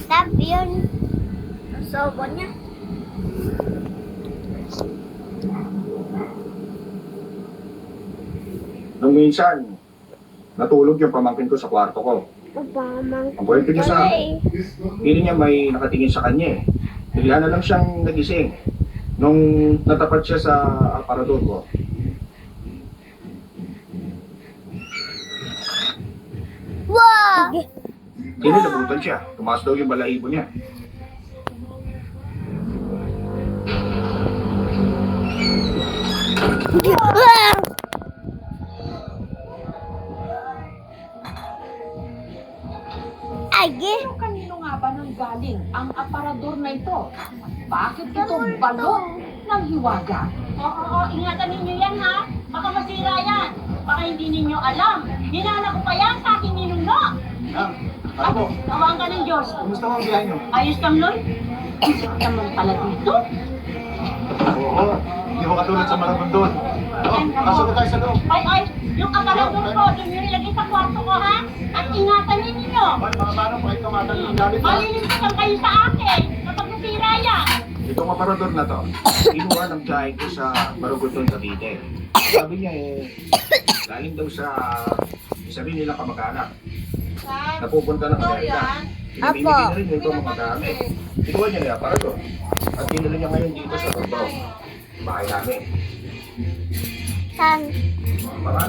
Tap yun. Ang sobo niya. Nung minsan, natulog yung pamangkin ko sa kwarto ko. Pamang. Ang kwento niya sa akin, feeling niya may nakatingin sa kanya eh. Bigla na lang siyang nagising nung natapat siya sa aparador ko. Wow! Kinilabutan siya. Tumaas daw yung balahibo niya. Age! Pero kanino nga ba nang galing ang aparador na ito? Bakit ito balot ng hiwaga? Oo, ingatan ninyo yan ha. Baka masira yan. Baka hindi ninyo alam. Hinala ko pa yan sa aking ninuno. Ano po? Tawaan ka ng Diyos. Kumusta mo ang biyahe niyo? Ayos kang Loy? Ang naman pala dito. Oo, hindi ko katulad sa Marabon doon. Pasok tayo sa loob. Ay, yung aparador ko, doon nyo ilagay sa kwarto ko ha. At ingatan ninyo. Mga manong, pakit kamatan ng gamit ha. Malilimpitan kayo sa akin kapag nasira yan. Itong aparador na to, kinuha ng tiyahin ko sa Maruguton, Cavite. Sabi niya galing daw sa isa rin nilang kamag-anak. Napupunta ng Amerika. Pinamimigay na rin yung itong mga gamit. Kinuha niya yung aparador. At dinala niya ngayon dito sa Tondo. Bahay namin. San? Marami